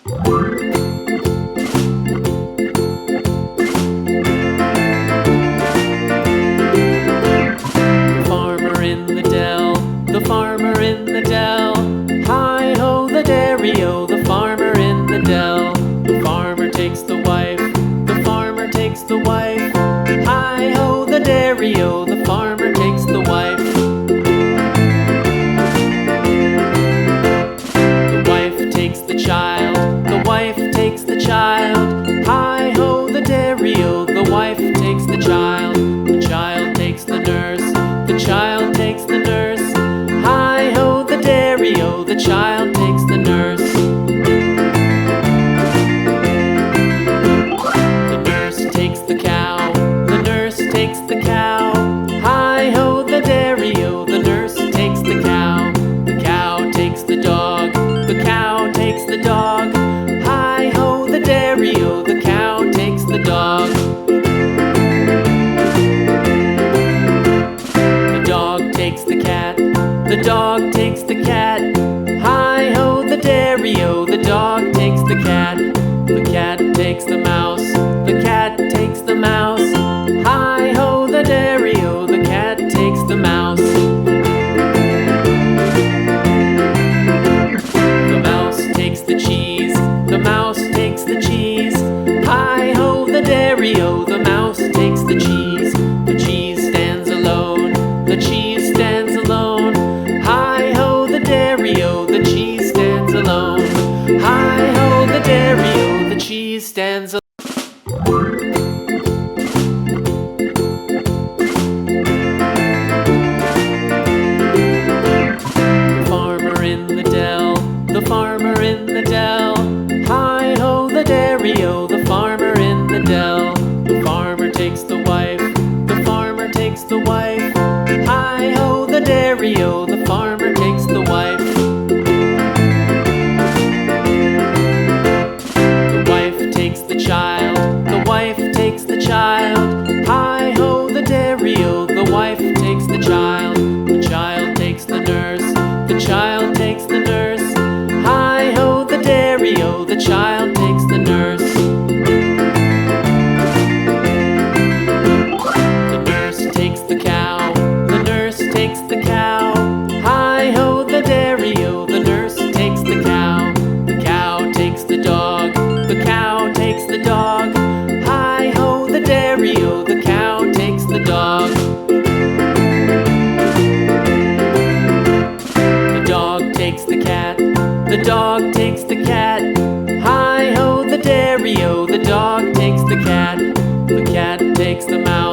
Farmer in the dell, the farmer in the dell. Hi-ho the dairy-o, the farmer in the dell. The farmer takes the wife, the farmer takes the wife. Hi-ho the dairy-o, the farmer takes the wife. The wife takes the child, the wife takes the child. Hi-ho the dairy-o, the wife takes the child. The child takes the nurse, the child takes the nurse. Hi-ho the dairy-o, the child takes the nurse. The nurse takes the cow, the nurse takes the cow. Hi-ho the dairy-o, the nurse takes the cow. The cow takes the dog, the cow takes the dog. Hi-ho the dairy-o, the cow takes the dog. The dog takes the cat, the dog takes the cat. Hi-ho the dairy-o, the dog takes the cat. The cat takes the mouse, the cat takes the mouse. Hi-ho the dairy-o, the cat takes the mouse. The mouse takes the cheese, the mouse takes the cheese. Hi-ho the dairy-o, the mouse takes the cheese. The cheese stands alone, the cheese stands alone. Hi-ho the dairy-o, the cheese stands alone. Hi-ho the dairy-o, the cheese stands alone. The farmer in the dell, the farmer in the dell. Hi-ho the dairy-o, the farmer in the dell. The farmer takes the wife, the farmer takes the wife. Hi-ho the dairy-o, the farmer takes the wife. The wife takes the child, the wife takes the child. Hi-ho the dairy-o, the wife takes the child. The child takes the nurse, the child takes the nurse. Hi-ho the dairy-o, the child takes the nurse. The nurse takes the cow, the nurse takes the cow. Hi-ho the dairy-o, the nurse takes the cow. The cow takes the dog, the cow takes the dog. Hi-ho the dairy-o, the cow takes the dog. The dog takes the cat, the dog takes the cat. Hi-ho the dairy-o, the dog takes the cat. The cat takes the mouse,